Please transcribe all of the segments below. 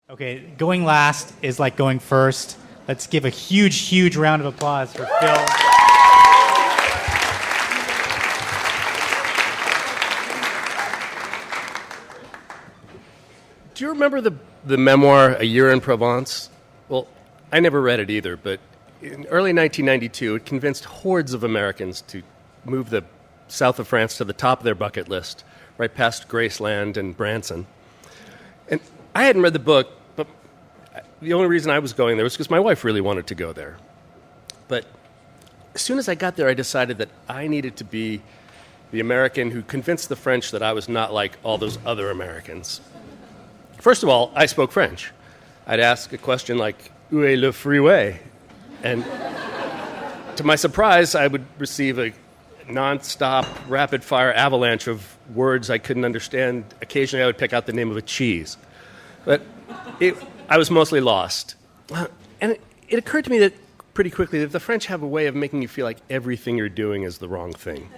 Okay, going last is like going first. Let's give a huge, huge round of applause for Phil. Do you remember the memoir, A Year in Provence? Well, I never read it either, but in early 1992, it convinced hordes of Americans to move the south of France to the top of their bucket list, right past Graceland and Branson. And I hadn't read the book, but the only reason I was going there was because my wife really wanted to go there. But as soon as I got there, I decided that I needed to be the American who convinced the French that I was not like all those other Americans. First of all, I spoke French. I'd ask a question like, "Où est le freeway?" And to my surprise, I would receive a non-stop, rapid-fire avalanche of words I couldn't understand. Occasionally, I would pick out the name of a cheese. But I was mostly lost. And it occurred to me that pretty quickly that the French have a way of making you feel like everything you're doing is the wrong thing.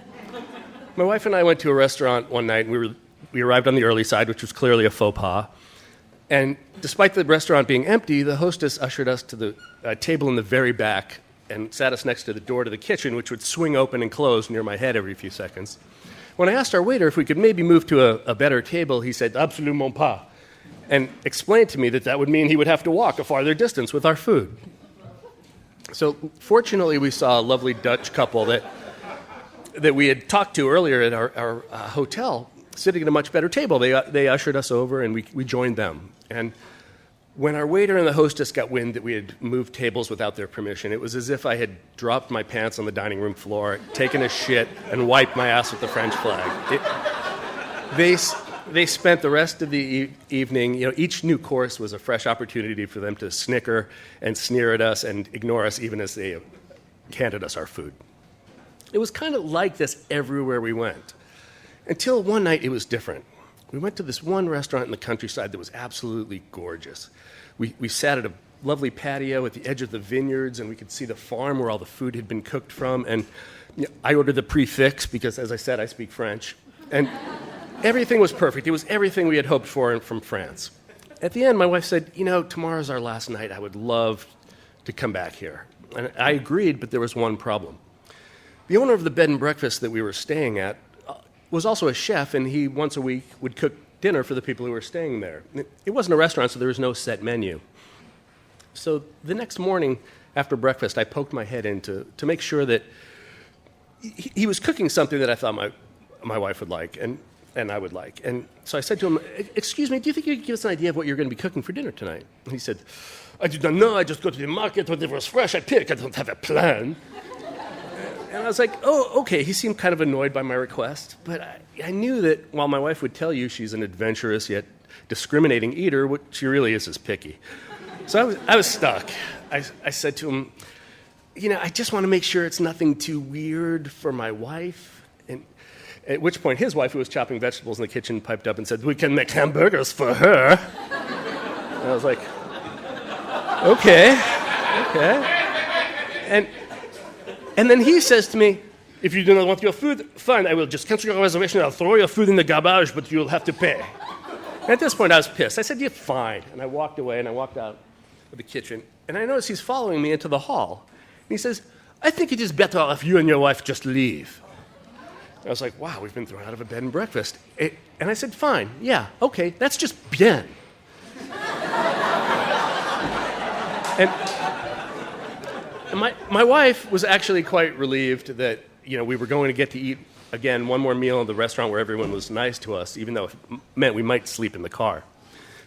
My wife and I went to a restaurant one night, and we arrived on the early side, which was clearly a faux pas. And despite the restaurant being empty, the hostess ushered us to the table in the very back and sat us next to the door to the kitchen, which would swing open and close near my head every few seconds. When I asked our waiter if we could maybe move to a better table, he said, "Absolument pas," and explained to me that that would mean he would have to walk a farther distance with our food. So fortunately, we saw a lovely Dutch couple that we had talked to earlier at our hotel, sitting at a much better table. They ushered us over, and we joined them. And when our waiter and the hostess got wind that we had moved tables without their permission, it was as if I had dropped my pants on the dining room floor, taken a shit, and wiped my ass with the French flag. They spent the rest of the evening, each new course was a fresh opportunity for them to snicker and sneer at us and ignore us even as they handed us our food. It was kind of like this everywhere we went. Until one night it was different. We went to this one restaurant in the countryside that was absolutely gorgeous. We sat at a lovely patio at the edge of the vineyards, and we could see the farm where all the food had been cooked from. And I ordered the prix because, as I said, I speak French. And everything was perfect. It was everything we had hoped for from France. At the end, my wife said, tomorrow's our last night. I would love to come back here. And I agreed, but there was one problem. The owner of the bed and breakfast that we were staying at was also a chef, and he once a week would cook dinner for the people who were staying there. It wasn't a restaurant, so there was no set menu. So the next morning after breakfast, I poked my head in to make sure that he was cooking something that I thought my wife would like and I would like. And so I said to him, "Excuse me, do you think you could give us an idea of what you're going to be cooking for dinner tonight?" And he said, "I do not know. I just go to the market, whatever is fresh, I pick. I don't have a plan." And I was like, "Oh, okay." He seemed kind of annoyed by my request, but I knew that while my wife would tell you she's an adventurous yet discriminating eater, what she really is picky. So I was stuck. I said to him, "I just want to make sure it's nothing too weird for my wife." And at which point his wife, who was chopping vegetables in the kitchen, piped up and said, "We can make hamburgers for her." And I was like, okay. And then he says to me, "If you do not want your food, fine, I will just cancel your reservation. I'll throw your food in the garbage, but you'll have to pay." And at this point, I was pissed. I said, "Yeah, fine." And I walked away, and I walked out of the kitchen. And I noticed he's following me into the hall. And he says, "I think it is better if you and your wife just leave." I was like, wow, we've been thrown out of a bed and breakfast. And I said, "Fine, yeah, okay, that's just bien." And my wife was actually quite relieved that we were going to get to eat, again, one more meal in the restaurant where everyone was nice to us, even though it meant we might sleep in the car.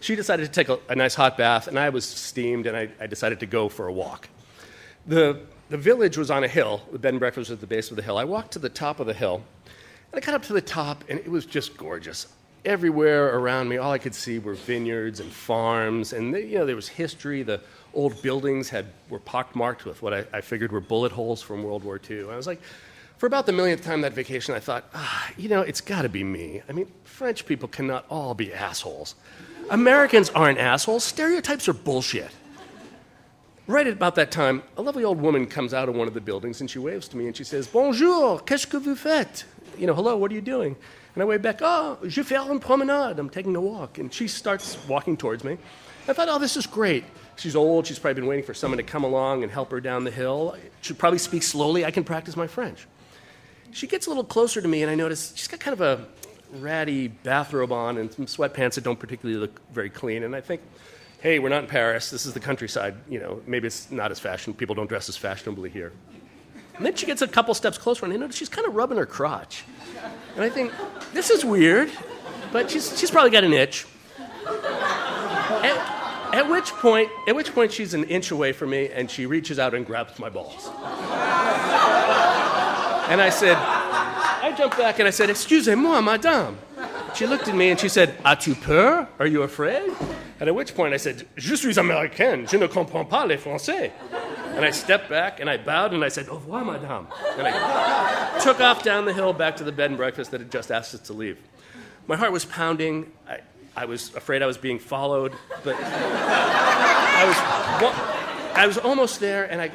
She decided to take a nice hot bath, and I was steamed, and I decided to go for a walk. The village was on a hill. The bed and breakfast was at the base of the hill. I walked to the top of the hill, and I got up to the top, and it was just gorgeous. Everywhere around me, all I could see were vineyards and farms, and there was history. The old buildings were pockmarked with what I figured were bullet holes from World War II. I was like, for about the millionth time that vacation, I thought, it's got to be me. I mean, French people cannot all be assholes. Americans aren't assholes. Stereotypes are bullshit. Right at about that time, a lovely old woman comes out of one of the buildings, and she waves to me, and she says, "Bonjour, qu'est-ce que vous faites?" Hello, what are you doing? And I wave back, "Oh, je fais une promenade." I'm taking a walk. And she starts walking towards me. I thought, oh, this is great. She's old. She's probably been waiting for someone to come along and help her down the hill. She'll probably speak slowly. I can practice my French. She gets a little closer to me, and I notice she's got kind of a ratty bathrobe on and some sweatpants that don't particularly look very clean. And I think, hey, we're not in Paris. This is the countryside. Maybe it's not as fashionable. People don't dress as fashionably here. And then she gets a couple steps closer, and I notice she's kind of rubbing her crotch. And I think, this is weird, but she's probably got an itch. At which point she's an inch away from me, and she reaches out and grabs my balls. And I jumped back and I said, "Excusez-moi, madame." She looked at me and she said, "As-tu peur? Are you afraid?" And at which point I said, "Je suis américaine, je ne comprends pas les français." And I stepped back and I bowed and I said, "Au revoir, madame." And I took off down the hill back to the bed and breakfast that had just asked us to leave. My heart was pounding. I was afraid I was being followed, but I was almost there, and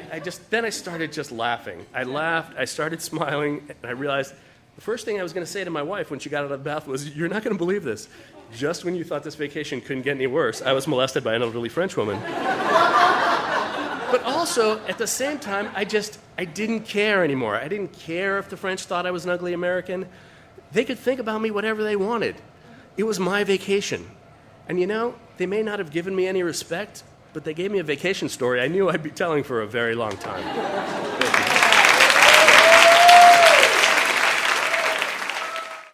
then I started just laughing. I laughed, I started smiling, and I realized the first thing I was going to say to my wife when she got out of the bath was, "You're not going to believe this. Just when you thought this vacation couldn't get any worse, I was molested by an elderly French woman." But also, at the same time, I didn't care anymore. I didn't care if the French thought I was an ugly American. They could think about me whatever they wanted. It was my vacation. And they may not have given me any respect, but they gave me a vacation story I knew I'd be telling for a very long time.